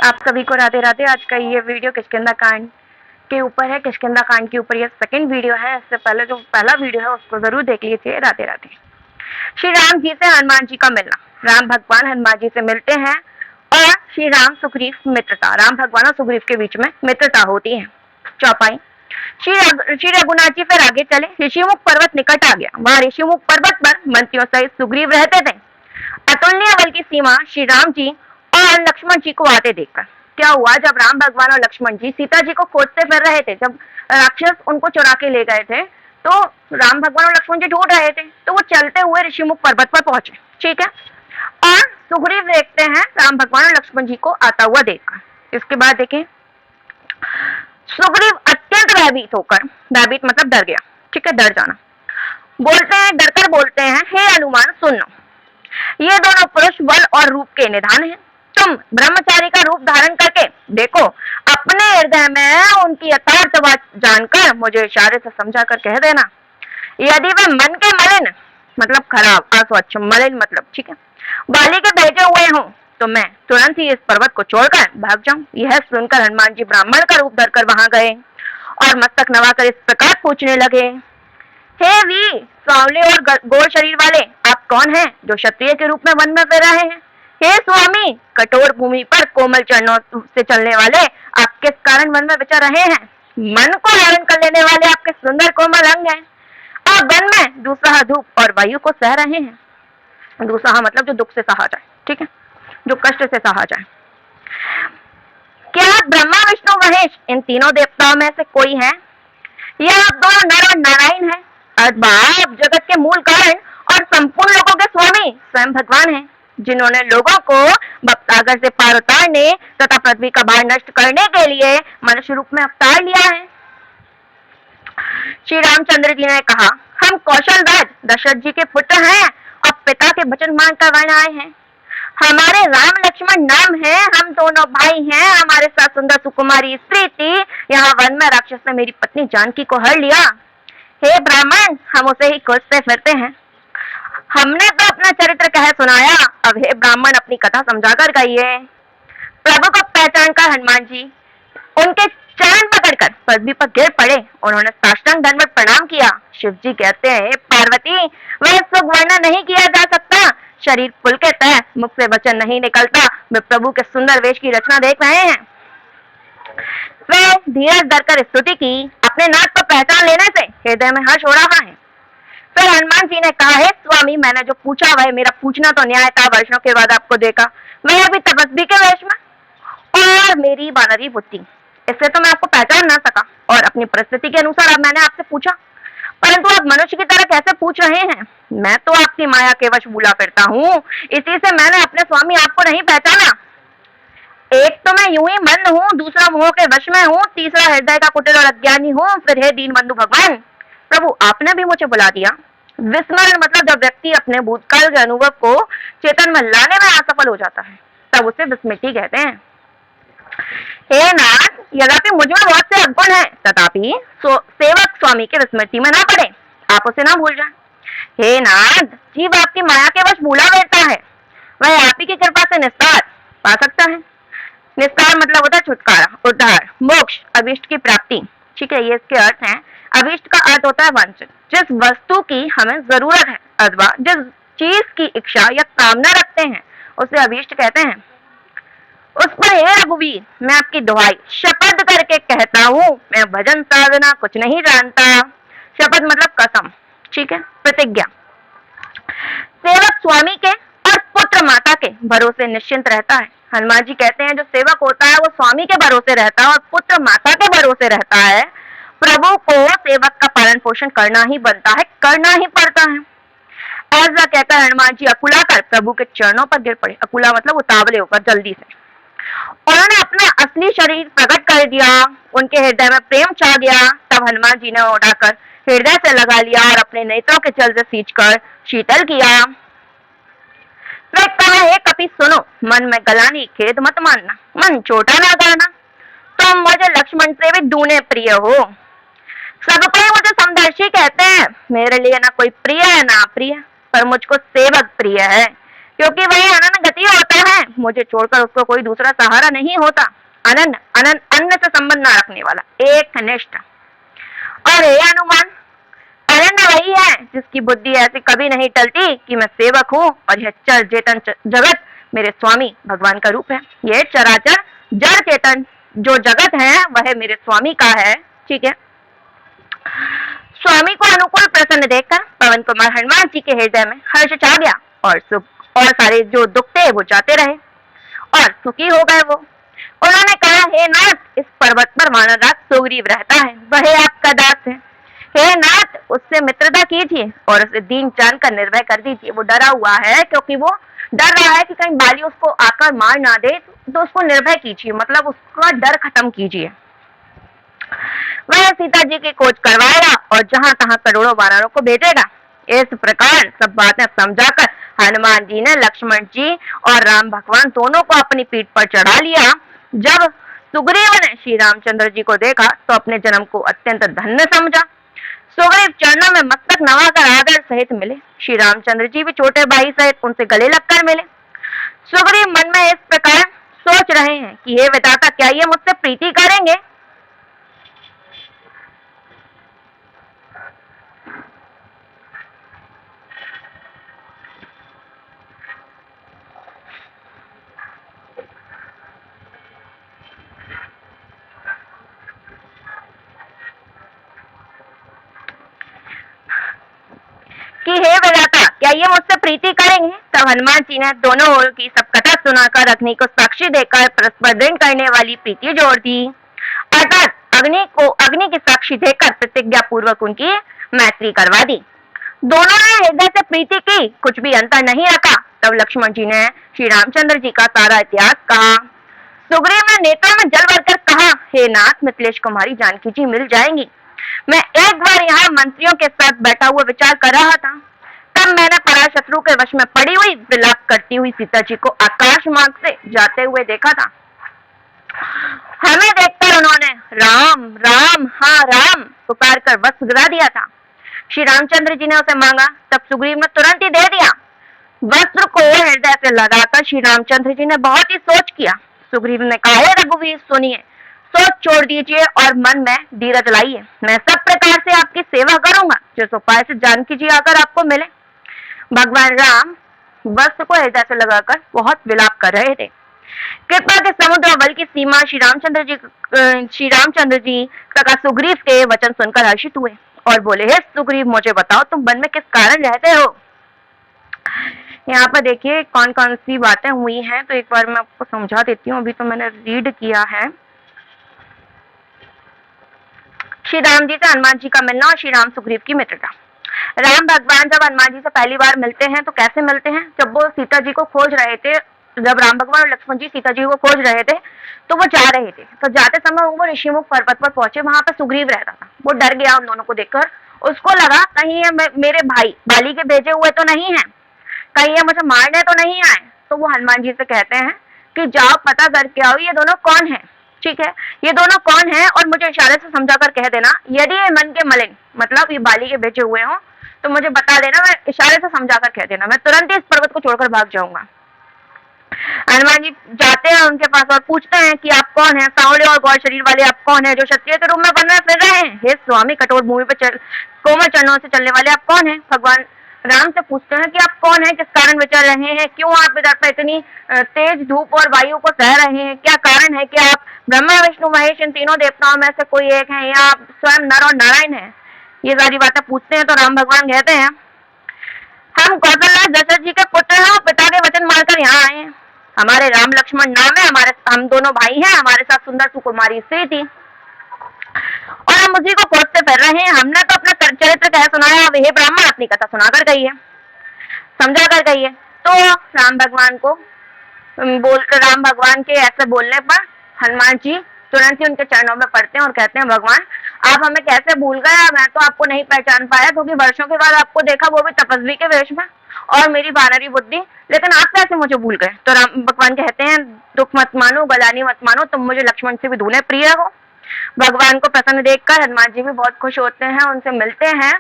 आप सभी को राधे राधे। आज का ये वीडियो किष्किंधा कांड के ऊपर है। किष्किंधा कांड के ऊपर ये सेकंड वीडियो है। इससे पहले जो पहला वीडियो है उसको जरूर देख लीजिए। राधे राधे। श्री राम जी से हनुमान जी का मिलना। राम भगवान हनुमान जी से मिलते हैं और श्री राम सुग्रीव मित्रता, राम भगवान और सुग्रीव के बीच में मित्रता होती है। चौपाई। श्री रघुनाथ जी फिर आगे चले। ऋषिमुख पर्वत निकट आ गया। वहां ऋषिमुख पर्वत पर मंत्रियों सहित सुग्रीव रहते थे। अतुल्य बल की सीमा श्री राम जी और लक्ष्मण जी को आते देखकर क्या हुआ, जब राम भगवान और लक्ष्मण जी सीता जी को खोजते फिर रहे थे, जब राक्षस उनको चुरा के ले गए थे, तो राम भगवान और लक्ष्मण जी ढूंढ रहे थे, तो वो चलते हुए ऋषिमुख पर्वत पर पहुंचे। ठीक है। और सुग्रीव देखते हैं राम भगवान और लक्ष्मण जी को आता हुआ देखकर। इसके बाद देखें, सुग्रीव अत्यंत भयभीत होकर, भयभीत मतलब डर गया, ठीक है, डर जाना, बोलते हैं, डरकर बोलते हैं, हे हनुमान सुनो, ये दोनों पुरुष बल और रूप के निधान हैं। तुम ब्रह्मचारी का रूप धारण करके देखो, अपने हृदय में उनकी यथार्थ बात जानकर मुझे इशारे से समझा कर कह देना। यदि वे मन के मलिन मतलब खराब, अस्वच्छ, मलिन मतलब ठीक है, बाली के भेजे हुए हों, तो मैं तुरंत ही इस पर्वत को छोड़कर भाग जाऊं। यह सुनकर हनुमान जी ब्राह्मण का रूप धरकर वहां गए और मस्तक नवाकर इस प्रकार पूछने लगे, हे वी, सांवले और गोल शरीर वाले, आप कौन हैं जो क्षत्रिय के रूप में वन में फिर रहे हैं? हे स्वामी, कठोर भूमि पर कोमल चरणों से चलने वाले आप किस कारण वन में विचर रहे हैं? मन को हरण कर लेने वाले आपके सुंदर कोमल अंग हैं। आप वन में दूसरा धूप और वायु को सह रहे हैं। दूसरा मतलब जो दुख से सहा जाए, ठीक है, जो कष्ट से सहा जाए। क्या ब्रह्मा विष्णु महेश इन तीनों देवताओं में से कोई है, या आप दोनों नर और नारायण हैं? आप जगत के मूल कारण और संपूर्ण लोगों के स्वामी स्वयं भगवान हैं, जिन्होंने लोगों को भवसागर से पार उतारने तथा पृथ्वी का भार नष्ट करने के लिए मनुष्य रूप में अवतार लिया है। श्री रामचंद्र जी ने कहा, हम कौशल राज दशरथ जी के पुत्र हैं और पिता के वचन मानकर वन आए हैं। हमारे राम लक्ष्मण नाम है, हम दोनों भाई हैं। हमारे साथ सुंदर सुकुमारी स्त्री थी। यहाँ वन में राक्षस ने मेरी पत्नी जानकी को हर लिया। हे ब्राह्मण, हम उसे ही खोजते फिरते हैं। हमने तो अपना चरित्र कह सुनाया, अब हे ब्राह्मण अपनी कथा समझाकर कहिए। प्रभु को पहचान कर हनुमान जी उनके चरण पकड़कर पृथ्वी पर गिर पड़े। उन्होंने साष्टांग दंडवत प्रणाम किया। शिव जी कहते हैं, पार्वती, वह सुख वर्णन नहीं किया जा सकता। शरीर पुलकित है, मुख से वचन नहीं निकलता। वे प्रभु के सुंदर वेश की रचना देख रहे हैं। वे धीरज धरकर स्तुति की। अपने नाथ को पहचान लेने से हृदय में हर्ष हो रहा है। फिर हनुमान जी ने कहा, है स्वामी, मैंने जो पूछा वह मेरा पूछना तो न्याय था। वर्षों के बाद आपको देखा, मैं अभी तपस्वी के वेश में और मेरी बानरी बुद्धि, इससे तो मैं आपको पहचान ना सका और अपनी परिस्थिति के अनुसार अब मैंने आपसे पूछा, परंतु आप मनुष्य की तरह कैसे पूछ रहे हैं? मैं तो आपकी माया के वश भूला फिरता हूँ, इसी से मैंने अपने स्वामी आपको नहीं पहचाना। एक तो मैं यूं ही मंद हूँ, दूसरा मोह के वश में हूँ, तीसरा हृदय का कुटिल और अज्ञानी हूँ। फिर हे दीन बंधु भगवान, प्रभु आपने भी मुझे बुला दिया। विस्मरण मतलब जब व्यक्ति अपने भूतकाल के अनुभव को चेतन में लाने में असफल हो जाता है, तब उसे विस्मृति कहते हैं। हे नाथ, यद्यपि मुझ में बहुत से अवगुण है, तथापि सेवक स्वामी के विस्मृति में ना पड़े, आप उसे ना भूल जाएं। हे नाथ, जीव आपकी माया के वश भूला रहता है, वह आप ही की कृपा से निस्तार पा सकता है। निस्तार मतलब होता है छुटकारा, उद्धार, मोक्ष, अभिष्ट की प्राप्ति, ठीक है, ये इसके अर्थ हैं। अभिष्ट का अर्थ होता है वांछित, जिस वस्तु की हमें जरूरत है अथवा जिस चीज की इच्छा या कामना रखते हैं उसे अभिष्ट कहते हैं। उस पर हे रघुवीर, मैं आपकी दुहाई शपथ करके कहता हूँ, मैं भजन साधना कुछ नहीं जानता। शपथ मतलब कसम, ठीक है, प्रतिज्ञा। सेवक स्वामी के और पुत्र माता के भरोसे निश्चिंत रहता है। हनुमान जी कहते हैं, जो सेवक होता है वो स्वामी के भरोसे रहता है और पुत्र माता के भरोसे रहता है। प्रभु को सेवक का पालन पोषण करना ही बनता है, करना ही पड़ता है। ऐसा कहकर हनुमान जी अकुला कर प्रभु के चरणों पर गिर पड़े। अकुला मतलब उतावले होकर, जल्दी से। उन्होंने अपना असली शरीर प्रकट कर दिया, उनके हृदय में प्रेम छा गया। तब हनुमान जी ने उठाकर हृदय से लगा लिया और अपने नेत्रों के जल से सींचकर शीतल किया। वे कहा, हे कपि सुनो, मन में गलानी खेद मत मानना, मन छोटा ना करना। तुम मुझे लक्ष्मण से भी दूने प्रिय हो। सब कोई मुझे समदर्शी कहते हैं, मेरे लिए ना कोई प्रिय है ना अप्रिय, पर मुझको सेवक प्रिय है। क्योंकि वह अनन्य गति होता है, मुझे छोड़कर उसको कोई दूसरा सहारा नहीं होता। अनन्य अनन्य अन्य से संबंध न रखने वाला, एक निष्ठ। और हे हनुमान, अनन्य वही है जिसकी बुद्धि ऐसी कभी नहीं टलती कि मैं सेवक हूँ और यह चर चेतन जगत मेरे स्वामी भगवान का रूप है। यह चराचर जड़ चेतन जो जगत है वह मेरे स्वामी का है। ठीक है। स्वामी को अनुकूल प्रसन्न देखकर पवन कुमार हनुमान जी के हृदय में हर्ष छा गया और सुख और सारे जो दुख थे वो जाते रहे और सुखी हो गए वो। उन्होंने कहा, हे नाथ, इस पर्वत पर वानरराज सुग्रीव रहता है, वह आपका दास है। हे नाथ, उससे मित्रता कीजिए और उसे दीन जानकर निर्भय कर दीजिए। वो डरा हुआ है क्योंकि वो डर रहा है कि कहीं बाली उसको आकर मार ना दे, तो उसको निर्भय कीजिए, मतलब उसका डर खत्म कीजिए। वह सीता जी की खोज करवाएगा और जहां तहां करोड़ों वानरों को भेजेगा। इस प्रकार सब बातें समझाकर हनुमान जी ने लक्ष्मण जी और राम भगवान दोनों को अपनी पीठ पर चढ़ा लिया। जब सुग्रीव ने श्री रामचंद्र जी को देखा तो अपने जन्म को अत्यंत धन्य समझा। सुग्रीव चरणों में मस्तक नवाकर आदर सहित मिले। श्री रामचंद्र जी भी छोटे भाई सहित उनसे गले लगकर मिले। सुग्रीव मन में इस प्रकार सोच रहे हैं कि हे विधाता, क्या ये मुझसे प्रीति करेंगे? कि हे विधाता, क्या ये मुझसे प्रीति करेंगे? तब हनुमान जी ने दोनों ओर की सब कथा सुनाकर अग्नि को साक्षी देकर परस्पर दृढ़ करने वाली प्रीति जोड़ दी। अर्थात अग्नि की साक्षी देकर प्रतिज्ञा पूर्वक उनकी मैत्री करवा दी। दोनों ने हृदय से प्रीति की, कुछ भी अंतर नहीं रखा। तब लक्ष्मण जी ने श्री रामचंद्र जी का सारा इतिहास कहा। सुग्रीव ने नेत्रों में जल भरकर कहा, हे नाथ, मिथिलेश कुमारी जानकी जी मिल जाएंगी। मैं एक बार यहाँ मंत्रियों के साथ बैठा हुआ विचार कर रहा था, तब मैंने पराशत्रु के वश में पड़ी हुई विलाप करती हुई सीता जी को आकाश मार्ग से जाते हुए देखा था। हमें देखकर उन्होंने राम राम हाँ राम पुकार कर वस्त्र गिरा दिया था। श्री रामचंद्र जी ने उसे मांगा, तब सुग्रीव ने तुरंत ही दे दिया। वस्त्र को हृदय से लगाकर श्री रामचंद्र जी ने बहुत ही सोच किया। सुग्रीव ने कहा, हे रघुवीर, सुनिए, सोच छोड़ दीजिए और मन में धीरज लाइए। मैं सब प्रकार से आपकी सेवा करूंगा, जिस उपाय से जानकी जी आकर आपको मिले। भगवान राम वस्त्र को हृदय से लगाकर बहुत विलाप कर रहे थे। कृपा के समुद्र बल की सीमा श्री रामचंद्र जी तथा सुग्रीव के वचन सुनकर हर्षित हुए और बोले, हे सुग्रीव, मुझे बताओ तुम वन में किस कारण रहते हो? यहाँ पर देखिए कौन कौन सी बातें हुई हैं, तो एक बार मैं आपको समझा देती हूँ। अभी तो मैंने रीड किया है। श्री राम जी से हनुमान जी का मिलना और श्री राम सुग्रीव की मित्रता। राम भगवान जब हनुमान जी से पहली बार मिलते हैं तो कैसे मिलते हैं? जब वो सीता जी को खोज रहे थे, जब राम भगवान और लक्ष्मण जी सीता जी को खोज रहे थे तो वो जा रहे थे, तो जाते समय वो ऋषिमुख पर्वत पर पहुंचे। वहां पर सुग्रीव रहता था। वो डर गया उन दोनों को देखकर। उसको लगा कहीं ये मेरे भाई बाली के भेजे हुए तो नहीं है, कहीं ये मुझे मारने तो नहीं आए। तो वो हनुमान जी से कहते हैं कि जाओ पता करके आओ ये दोनों कौन है। ठीक है, ये दोनों कौन है और मुझे इशारे से समझाकर कह देना। यदि ये मन के मलिन, मतलब ये बाली के भेजे हुए हो, तो मुझे बता देना, मैं इशारे से समझाकर कह देना, मैं तुरंत ही इस पर्वत को छोड़कर भाग जाऊंगा। हनुमान जी जाते हैं उनके पास और पूछते हैं कि आप कौन हैं? सांवले और गौर शरीर वाले आप कौन हैं जो क्षत्रिय के रूप में वन में फिर रहे हैं? हे स्वामी, कठोर भूमि पर कोमल चरणों से चलने वाले आप कौन हैं? भगवान राम से पूछते हैं कि आप कौन हैं, किस कारण विचर रहे हैं, क्यों आप इधर पर इतनी तेज धूप और वायु को सह रहे हैं, क्या कारण है? कि आप ब्रह्मा विष्णु महेश इन तीनों देवताओं में से कोई एक है या आप स्वयं नर और नारायण है? ये सारी बातें पूछते हैं तो राम भगवान कहते हैं, हम कौशल्या दशरथ जी के पुत्र हैं और पिता के वचन मानकर यहाँ आए हैं। हमारे राम लक्ष्मण नाम है, हम दोनों भाई हैं, हमारे साथ सुंदर सुकुमारी स्त्री थी और हम उसी को खोजते फिर रहे हैं। हमने तो अपना चरित्र कह सुनाया, अब हे ब्राह्मण अपनी कथा सुनाकर गई है, समझा कर गई है। तो राम भगवान के ऐसे बोलने पर हनुमान जी तुरंत ही उनके चरणों में पड़ते हैं और कहते हैं, भगवान आप हमें कैसे भूल गए? मैं तो आपको नहीं पहचान पाया, क्योंकि वर्षों के बाद आपको देखा, वो भी तपस्वी के वेश में, और मेरी वानरी बुद्धि, लेकिन आप कैसे मुझे भूल गए? तो राम भगवान कहते हैं, दुख मत मानो, गलानी मत मानो, तुम मुझे लक्ष्मण से भी दूल्हे प्रिय हो। भगवान को प्रसन्न देखकर हनुमान जी भी बहुत खुश होते हैं, उनसे मिलते हैं।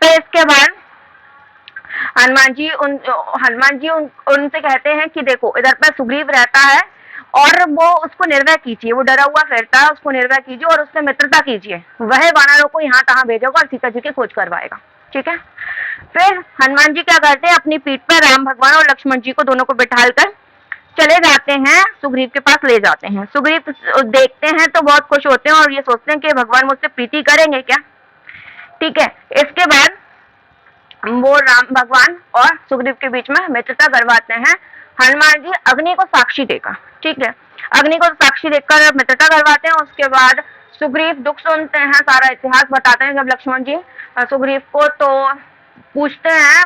तो इसके बाद हनुमान जी उनसे कहते हैं कि देखो इधर पर सुग्रीव रहता है और वो उसको निर्भय कीजिए, वो डरा हुआ फिरता है, उसको निर्भय कीजिए और उससे मित्रता कीजिए, वह वानरों को यहाँ तहाँ भेजेगा और सीता जी की खोज करवाएगा। ठीक है। फिर हनुमान जी क्या करते हैं, अपनी पीठ पर राम भगवान और लक्ष्मण जी को दोनों को बिठाकर चले जाते हैं, सुग्रीव के पास ले जाते हैं। सुग्रीव देखते हैं तो बहुत खुश होते हैं और ये सोचते हैं कि भगवान मुझसे प्रीति करेंगे क्या। ठीक है। इसके बाद वो राम भगवान और सुग्रीव के बीच में मित्रता करवाते हैं। हनुमान जी अग्नि को साक्षी देकर, ठीक है, अग्नि को साक्षी देकर मित्रता करवाते हैं। उसके बाद सुग्रीव दुख सुनते हैं, सारा इतिहास बताते हैं। जब लक्ष्मण जी सुग्रीव को तो पूछते हैं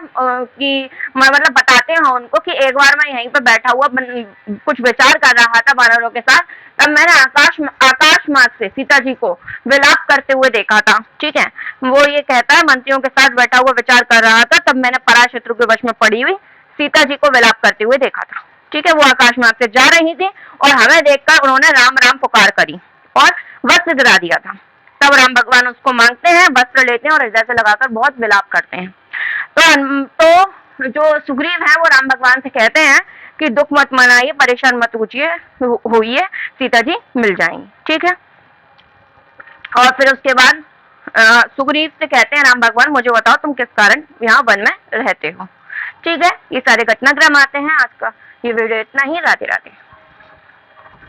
कि मतलब बताते हैं उनको कि एक बार मैं यहीं पर बैठा हुआ कुछ विचार कर रहा था वानरों के साथ, तब मैंने आकाश मार्ग से सीता जी को विलाप करते हुए देखा था। ठीक है। वो ये कहता है मंत्रियों के साथ बैठा हुआ विचार कर रहा था, तब मैंने पराशत्रु के वश में पड़ी हुई सीता जी को विलाप करते हुए देखा था। ठीक है। वो आकाश मार्ग से जा रही थी और हमें देखकर उन्होंने राम राम पुकार करी और वस्त्र गिरा दिया था। तब राम भगवान उसको मांगते हैं, वस्त्र लेते हैं और हृदय से लगाकर बहुत विलाप करते हैं। तो जो सुग्रीव है वो राम भगवान से कहते हैं कि दुख मत मनाइए, परेशान मत होइए, सीता जी मिल जाएंगी। ठीक है। और फिर उसके बाद सुग्रीव से कहते हैं राम भगवान मुझे बताओ तुम किस कारण यहाँ वन में रहते हो। ठीक है। ये सारे घटनाक्रम आते हैं। आज का ये वीडियो इतना ही। राधे राधे।